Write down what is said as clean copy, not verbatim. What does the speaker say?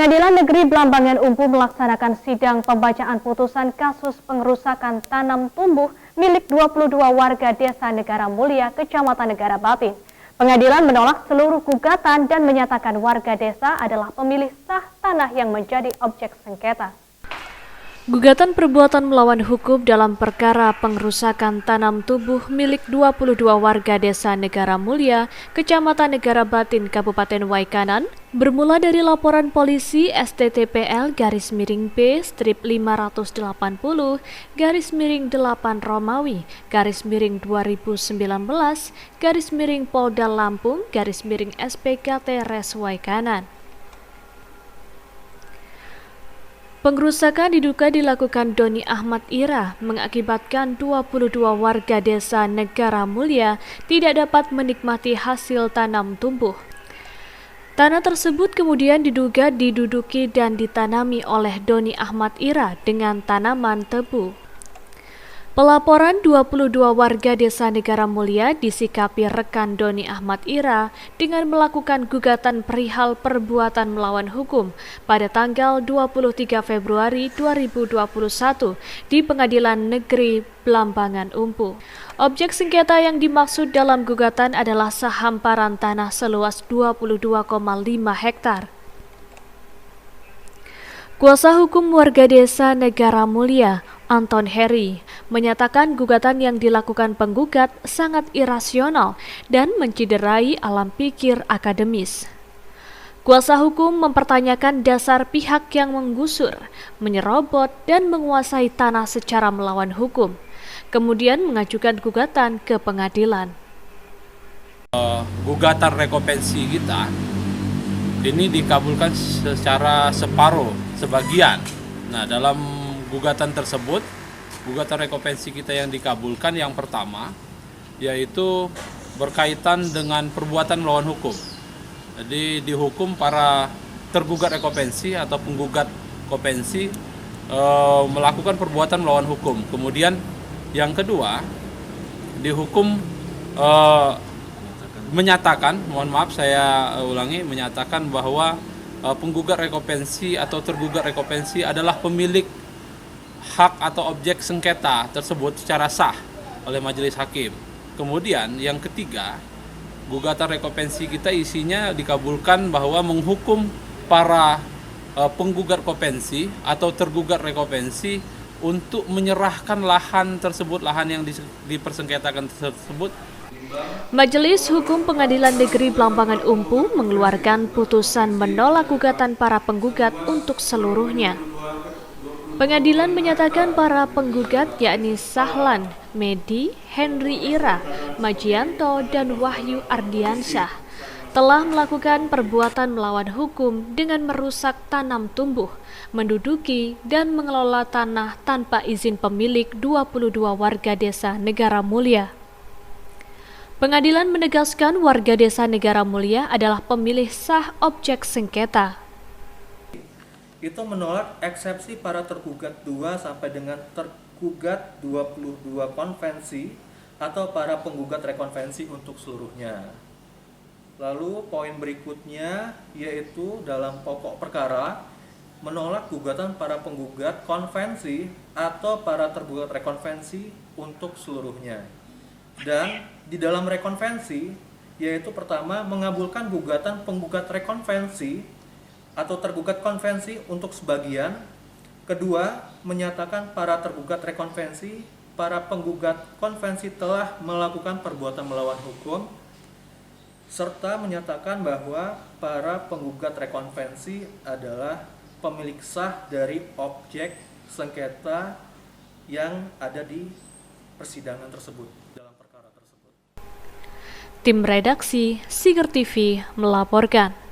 Pengadilan Negeri Blambangan Umpu melaksanakan sidang pembacaan putusan kasus pengerusakan tanam tumbuh milik 22 warga Desa Negara Mulia, Kecamatan Negara Batin. Pengadilan menolak seluruh gugatan dan menyatakan warga desa adalah pemilik sah tanah yang menjadi objek sengketa. Gugatan perbuatan melawan hukum dalam perkara pengerusakan tanam tumbuh milik 22 warga Desa Negara Mulia, Kecamatan Negara Batin, Kabupaten Waikanan, bermula dari laporan polisi STTPL-580-8 Romawi, _2019, Polda Lampung, SPKT Res Waikanan. Pengerusakan diduga dilakukan Doni Ahmad Ira mengakibatkan 22 warga Desa Negara Mulia tidak dapat menikmati hasil tanam tumbuh. Tanah tersebut kemudian diduga diduduki dan ditanami oleh Doni Ahmad Ira dengan tanaman tebu. Pelaporan 22 warga Desa Negara Mulia disikapi rekan Doni Ahmad Ira dengan melakukan gugatan perihal perbuatan melawan hukum pada tanggal 23 Februari 2021 di Pengadilan Negeri Blambangan Umpu. Objek sengketa yang dimaksud dalam gugatan adalah sehamparan tanah seluas 22,5 hektar. Kuasa hukum warga Desa Negara Mulia, Anton Heri, menyatakan gugatan yang dilakukan penggugat sangat irasional dan menciderai alam pikir akademis. Kuasa hukum mempertanyakan dasar pihak yang menggusur, menyerobot, dan menguasai tanah secara melawan hukum, kemudian mengajukan gugatan ke pengadilan. Gugatan rekopensi kita ini dikabulkan secara sebagian. Nah, dalam gugatan tersebut, gugatan rekopensi kita yang dikabulkan yang pertama yaitu berkaitan dengan perbuatan melawan hukum. Jadi dihukum para tergugat rekopensi atau penggugat kopensi melakukan perbuatan melawan hukum. Kemudian yang kedua dihukum menyatakan bahwa penggugat rekopensi atau tergugat rekopensi adalah pemilik hak atau objek sengketa tersebut secara sah oleh majelis hakim. Kemudian yang ketiga, gugatan rekopensi kita isinya dikabulkan bahwa menghukum para penggugat kopensi atau tergugat rekopensi untuk menyerahkan lahan tersebut, lahan yang dipersengketakan tersebut. Majelis Hukum Pengadilan Negeri Blambangan Umpu mengeluarkan putusan menolak gugatan para penggugat untuk seluruhnya. Pengadilan menyatakan para penggugat yakni Sahlan, Medi, Henry Ira, Majianto, dan Wahyu Ardiansyah telah melakukan perbuatan melawan hukum dengan merusak tanam tumbuh, menduduki, dan mengelola tanah tanpa izin pemilik 22 warga Desa Negara Mulia. Pengadilan menegaskan warga Desa Negara Mulia adalah pemilih sah objek sengketa. Itu menolak eksepsi para tergugat 2 sampai dengan tergugat 22 konvensi atau para penggugat rekonvensi untuk seluruhnya. Lalu poin berikutnya yaitu dalam pokok perkara menolak gugatan para penggugat konvensi atau para tergugat rekonvensi untuk seluruhnya. Dan di dalam rekonvensi yaitu pertama mengabulkan gugatan penggugat rekonvensi atau tergugat konvensi untuk sebagian. Kedua, menyatakan para tergugat rekonvensi, para penggugat konvensi telah melakukan perbuatan melawan hukum, serta menyatakan bahwa para penggugat rekonvensi adalah pemilik sah dari objek sengketa yang ada di persidangan tersebut, dalam perkara tersebut. Tim redaksi Siger TV melaporkan.